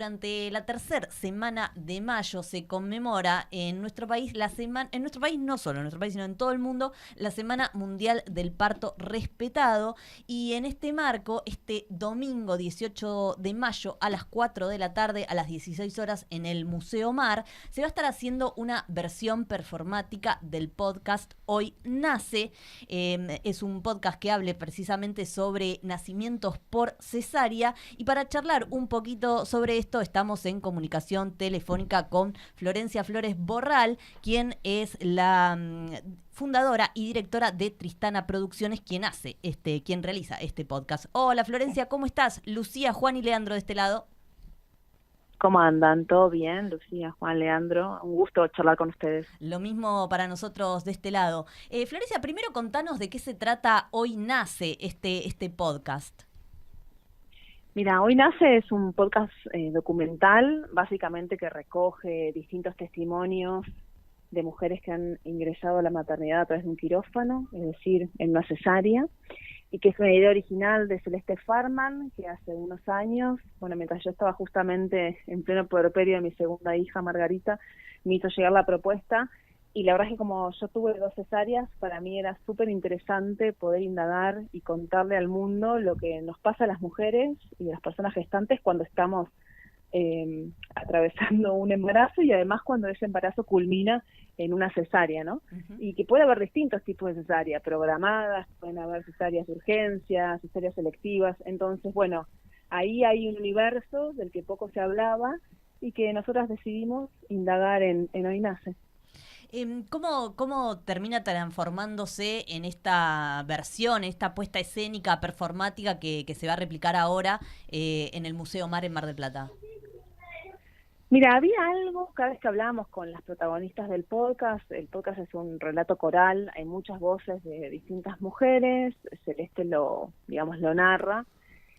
durante la tercera semana de mayo se conmemora en nuestro país en nuestro país no solo en nuestro país, sino en todo el mundo, la Semana Mundial del Parto Respetado. Y en este marco, este domingo 18 de mayo a las 4 de la tarde, a las 16 horas, en el Museo Mar, se va a estar haciendo una versión performática del podcast Hoy Nace. Es un podcast que hable precisamente sobre nacimientos por cesárea, y para charlar un poquito sobre esto estamos en comunicación telefónica con Florencia Flores Borral, quien es la fundadora y directora de Tristana Producciones, quien realiza este podcast. Hola Florencia, ¿cómo estás? Lucía, Juan y Leandro de este lado. ¿Cómo andan? ¿Todo bien? Lucía, Juan, Leandro, un gusto charlar con ustedes. Lo mismo para nosotros de este lado. Florencia, primero contanos de qué se trata Hoy Nace, este podcast. Mira, Hoy Nace es un podcast documental, básicamente que recoge distintos testimonios de mujeres que han ingresado a la maternidad a través de un quirófano, es decir, en una cesárea, y que es una idea original de Celeste Farman, que hace unos años, mientras yo estaba justamente en pleno puerperio de mi segunda hija, Margarita, me hizo llegar la propuesta, y la verdad es que como yo tuve 2 cesáreas, para mí era súper interesante poder indagar y contarle al mundo lo que nos pasa a las mujeres y a las personas gestantes cuando estamos atravesando un embarazo, y además cuando ese embarazo culmina en una cesárea, ¿no? Uh-huh. Y que puede haber distintos tipos de cesáreas, programadas, pueden haber cesáreas de urgencia, cesáreas selectivas. Entonces, ahí hay un universo del que poco se hablaba y que nosotras decidimos indagar en Hoy Nace. ¿Cómo termina transformándose en esta versión, esta puesta escénica performática que se va a replicar ahora en el Museo Mar en Mar del Plata? Mira, había algo, cada vez que hablábamos con las protagonistas del podcast, el podcast es un relato coral, hay muchas voces de distintas mujeres, Celeste lo narra,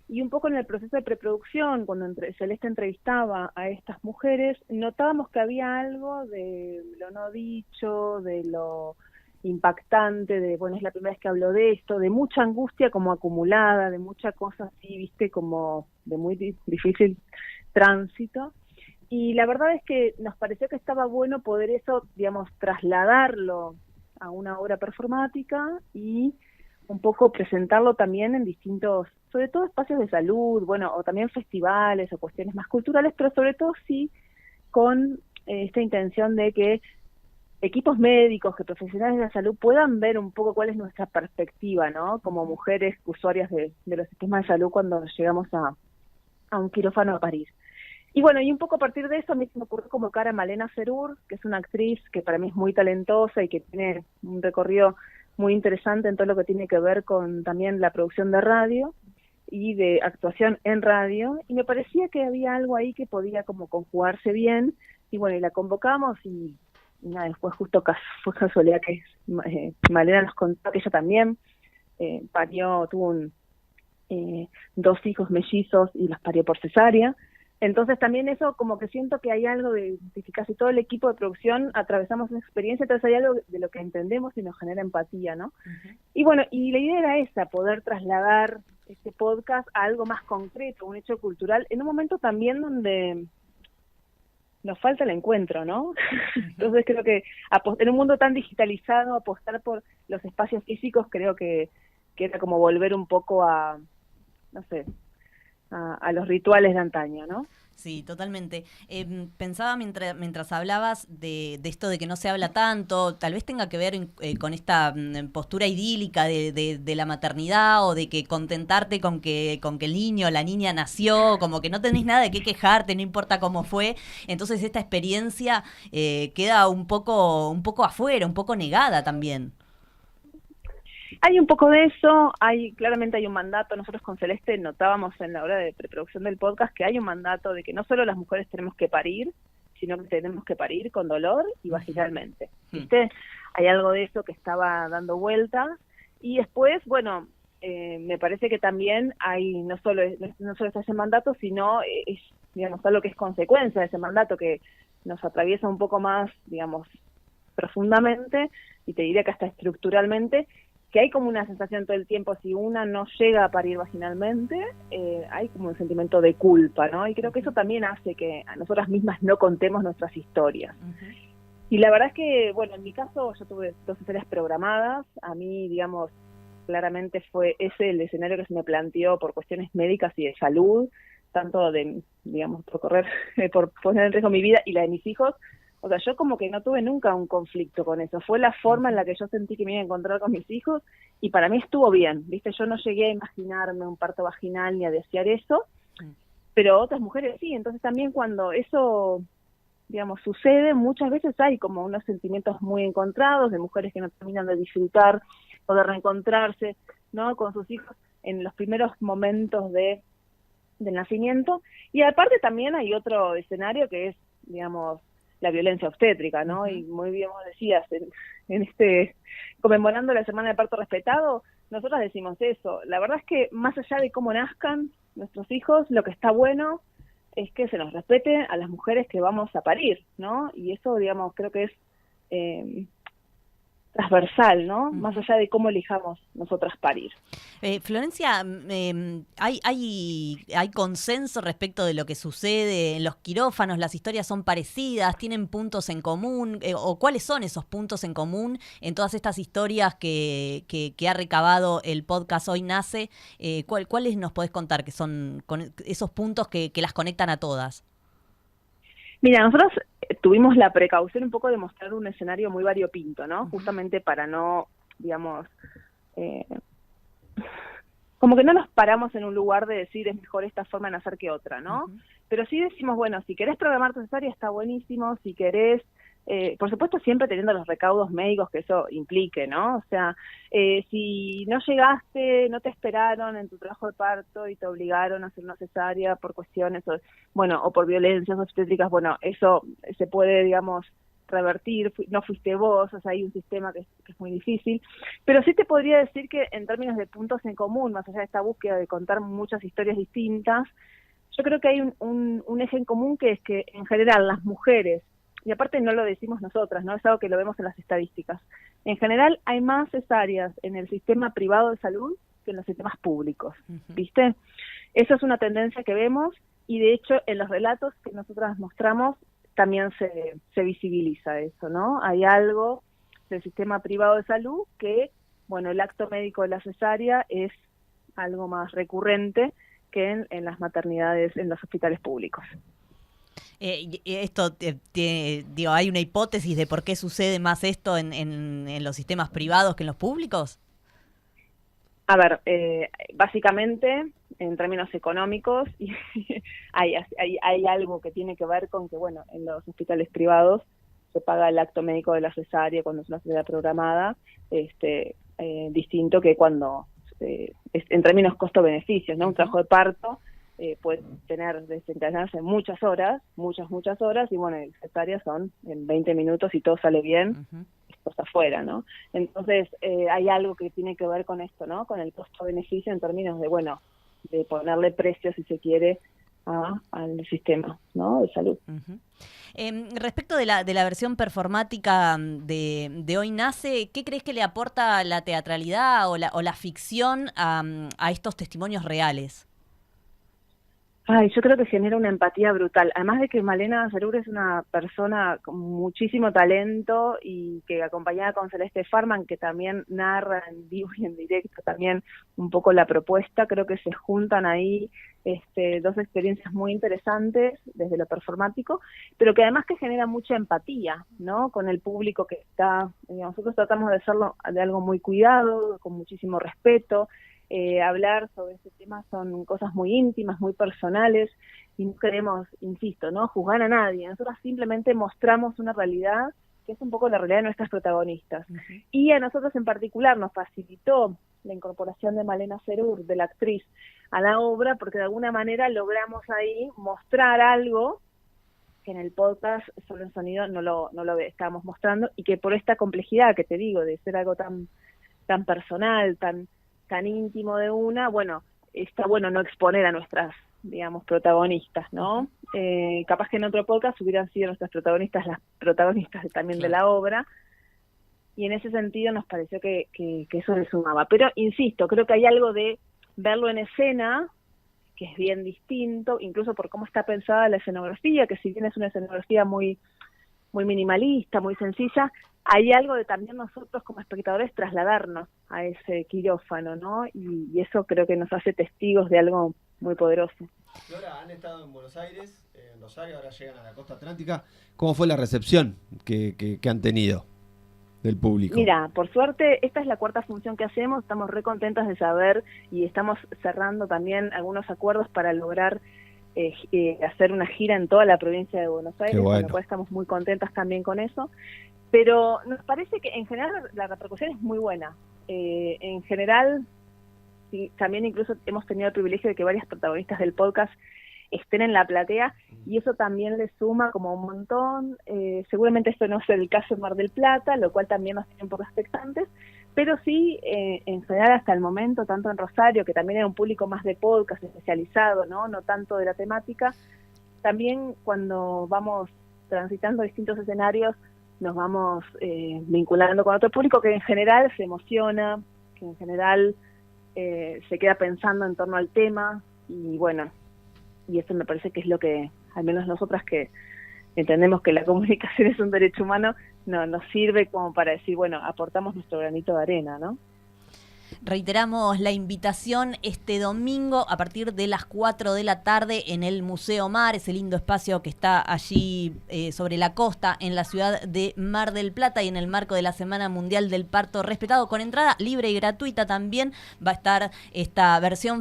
y un poco en el proceso de preproducción, cuando Celeste entrevistaba a estas mujeres, notábamos que había algo de lo no dicho, de lo impactante, es la primera vez que hablo de esto, de mucha angustia como acumulada, de mucha cosa así, como de muy difícil tránsito. Y la verdad es que nos pareció que estaba bueno poder eso, trasladarlo a una obra performática y un poco presentarlo también en distintos, sobre todo espacios de salud, o también festivales o cuestiones más culturales, pero sobre todo sí con esta intención de que equipos médicos, que profesionales de la salud puedan ver un poco cuál es nuestra perspectiva, ¿no? Como mujeres usuarias de los sistemas de salud cuando llegamos a un quirófano a parir. Y y un poco a partir de eso a mí se me ocurrió convocar a Malena Ferur, que es una actriz que para mí es muy talentosa y que tiene un recorrido muy interesante en todo lo que tiene que ver con también la producción de radio y de actuación en radio, y me parecía que había algo ahí que podía como conjugarse bien, y y la convocamos, y después justo fue casualidad que Malena nos contó que ella también tuvo 2 hijos mellizos y los parió por cesárea. Entonces también eso, como que siento que hay algo de casi todo el equipo de producción atravesamos una experiencia, entonces hay algo de lo que entendemos y nos genera empatía, ¿no? Uh-huh. Y la idea era esa, poder trasladar este podcast a algo más concreto, un hecho cultural, en un momento también donde nos falta el encuentro, ¿no? Uh-huh. Entonces creo que en un mundo tan digitalizado, apostar por los espacios físicos, creo que era como volver un poco a los rituales de antaño, ¿no? Sí, totalmente. Pensaba mientras hablabas de esto de que no se habla tanto, tal vez tenga que ver con esta postura idílica de la maternidad, o de que contentarte con que el niño o la niña nació, como que no tenés nada de qué quejarte, no importa cómo fue. Entonces esta experiencia queda un poco afuera, un poco negada también. Hay un poco de eso, claramente hay un mandato. Nosotros con Celeste notábamos en la hora de preproducción del podcast que hay un mandato de que no solo las mujeres tenemos que parir, sino que tenemos que parir con dolor y vaginalmente, ¿viste? Hay algo de eso que estaba dando vueltas, y después, me parece que también hay no solo está ese mandato, sino es, algo que es consecuencia de ese mandato, que nos atraviesa un poco más, profundamente, y te diría que hasta estructuralmente, que hay como una sensación todo el tiempo, si una no llega a parir vaginalmente, hay como un sentimiento de culpa, ¿no? Y creo que eso también hace que a nosotras mismas no contemos nuestras historias. Y la verdad es que, bueno, en mi caso yo tuve 2 cesáreas programadas, a mí, digamos, claramente fue ese el escenario que se me planteó por cuestiones médicas y de salud, tanto de, digamos, por correr, por poner en riesgo mi vida y la de mis hijos. O sea, yo como que no tuve nunca un conflicto con eso. Fue la forma en la que yo sentí que me iba a encontrar con mis hijos y para mí estuvo bien, ¿viste? Yo no llegué a imaginarme un parto vaginal ni a desear eso, pero otras mujeres sí. Entonces también cuando eso, digamos, sucede, muchas veces hay como unos sentimientos muy encontrados de mujeres que no terminan de disfrutar o de reencontrarse, ¿no?, con sus hijos en los primeros momentos del nacimiento. Y aparte también hay otro escenario que es, digamos, la violencia obstétrica, ¿no? Y muy bien vos decías, en conmemorando la Semana de Parto Respetado, nosotros decimos eso. La verdad es que más allá de cómo nazcan nuestros hijos, lo que está bueno es que se nos respete a las mujeres que vamos a parir, ¿no? Y eso, digamos, creo que es transversal, ¿no? Más allá de cómo elijamos nosotras parir. Florencia, ¿hay consenso respecto de lo que sucede en los quirófanos? ¿Las historias son parecidas? ¿Tienen puntos en común? ¿O cuáles son esos puntos en común en todas estas historias que ha recabado el podcast Hoy Nace? ¿Cuáles nos podés contar que son con esos puntos que las conectan a todas? Mira, nosotros tuvimos la precaución un poco de mostrar un escenario muy variopinto, ¿no? Justamente para no, digamos, como que no nos paramos en un lugar de decir es mejor esta forma de nacer que otra, ¿no? Pero sí decimos, bueno, si querés programar tu cesárea está buenísimo, si querés, por supuesto siempre teniendo los recaudos médicos que eso implique, ¿no? O sea, si no llegaste, no te esperaron en tu trabajo de parto y te obligaron a hacer una cesárea por cuestiones, o por violencias obstétricas, bueno, eso se puede, digamos, revertir, no fuiste vos, o sea, hay un sistema que es muy difícil, pero sí te podría decir que en términos de puntos en común, más allá de esta búsqueda de contar muchas historias distintas, yo creo que hay un eje en común que es que en general las mujeres, y aparte no lo decimos nosotras, ¿no? Es algo que lo vemos en las estadísticas. En general hay más cesáreas en el sistema privado de salud que en los sistemas públicos, ¿viste? Eso es una tendencia que vemos y de hecho en los relatos que nosotras mostramos también se visibiliza eso, ¿no? Hay algo del sistema privado de salud que, bueno, el acto médico de la cesárea es algo más recurrente que en las maternidades, en los hospitales públicos. Esto, digo, ¿hay una hipótesis de por qué sucede más esto en los sistemas privados que en los públicos? A ver, básicamente, en términos económicos, hay algo que tiene que ver con que, bueno, en los hospitales privados se paga el acto médico de la cesárea cuando es una cesárea programada, distinto que cuando, en términos costo-beneficios, ¿no? Un trabajo de parto puede desencadenarse en muchas horas, muchas horas, y bueno, cesáreas son en 20 minutos y todo sale bien, estás afuera, ¿no? Entonces, hay algo que tiene que ver con esto, ¿no? Con el costo-beneficio en términos de, bueno, de ponerle precio, si se quiere, al sistema, ¿no?, de salud. Respecto de la versión performática de Hoy Nace, ¿qué crees que le aporta la teatralidad o la ficción a estos testimonios reales? Ay, yo creo que genera una empatía brutal. Además de que Malena Serur es una persona con muchísimo talento y que acompañada con Celeste Farman, que también narra en vivo y en directo también un poco la propuesta, creo que se juntan ahí dos experiencias muy interesantes desde lo performático, pero que además que genera mucha empatía, ¿no?, con el público que está, nosotros tratamos de hacerlo de algo muy cuidado, con muchísimo respeto. Hablar sobre este tema son cosas muy íntimas, muy personales, y no queremos, insisto, no juzgar a nadie. Nosotros simplemente mostramos una realidad que es un poco la realidad de nuestras protagonistas. Y a nosotros en particular nos facilitó la incorporación de Malena Serur, de la actriz, a la obra, porque de alguna manera logramos ahí mostrar algo que en el podcast solo en sonido no lo estábamos mostrando, y que por esta complejidad que te digo, de ser algo tan personal, tan íntimo de una, bueno, está bueno no exponer a nuestras, digamos, protagonistas, ¿no? Capaz que en otro podcast hubieran sido nuestras protagonistas las protagonistas también de la obra, y en ese sentido nos pareció que eso le sumaba. Pero, insisto, creo que hay algo de verlo en escena, que es bien distinto, incluso por cómo está pensada la escenografía, que si bien es una escenografía muy minimalista, muy sencilla, hay algo de también nosotros como espectadores trasladarnos a ese quirófano, ¿no? Y eso creo que nos hace testigos de algo muy poderoso. Flora, han estado en Buenos Aires, en Rosario, ahora llegan a la costa atlántica. ¿Cómo fue la recepción que han tenido del público? Mira, por suerte, esta es la 4ª función que hacemos, estamos re contentas de saber y estamos cerrando también algunos acuerdos para lograr hacer una gira en toda la provincia de Buenos Aires, bueno. con lo cual estamos muy contentas también con eso. Pero nos parece que en general la repercusión es muy buena. En general, sí, también incluso hemos tenido el privilegio de que varias protagonistas del podcast estén en la platea y eso también le suma como un montón. Seguramente esto no es el caso en Mar del Plata, lo cual también nos tiene un poco expectantes, pero sí, en general hasta el momento, tanto en Rosario, que también era un público más de podcast especializado, no tanto de la temática, también cuando vamos transitando distintos escenarios, nos vamos vinculando con otro público que en general se emociona, que en general se queda pensando en torno al tema, y bueno, y eso me parece que es lo que, al menos nosotras que entendemos que la comunicación es un derecho humano, nos sirve como para decir, bueno, aportamos nuestro granito de arena, ¿no? Reiteramos la invitación este domingo a partir de las 4 de la tarde en el Museo Mar, ese lindo espacio que está allí sobre la costa en la ciudad de Mar del Plata, y en el marco de la Semana Mundial del Parto Respetado, con entrada libre y gratuita. También va a estar esta versión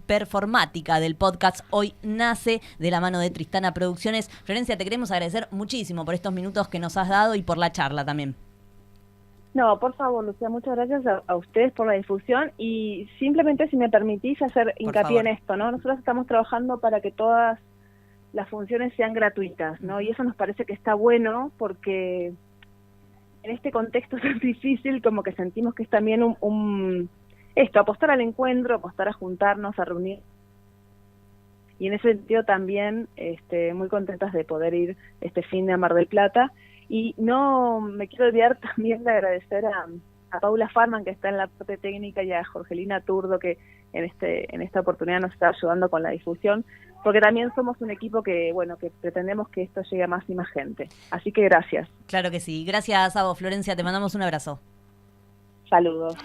performática del podcast Hoy Nace, de la mano de Tristana Producciones. Florencia, te queremos agradecer muchísimo por estos minutos que nos has dado y por la charla también. No, por favor, Lucía, muchas gracias a ustedes por la difusión y simplemente, si me permitís, hacer hincapié en esto, ¿no? Nosotros estamos trabajando para que todas las funciones sean gratuitas, ¿no? Y eso nos parece que está bueno porque en este contexto tan difícil como que sentimos que es también apostar al encuentro, apostar a juntarnos, a reunir. Y en ese sentido también muy contentas de poder ir este fin de a Mar del Plata. Y no me quiero olvidar también de agradecer a Paula Farman, que está en la parte técnica, y a Jorgelina Turdo, que en esta oportunidad nos está ayudando con la difusión, porque también somos un equipo que pretendemos que esto llegue a más y más gente. Así que gracias. Claro que sí. Gracias a vos, Florencia. Te mandamos un abrazo. Saludos.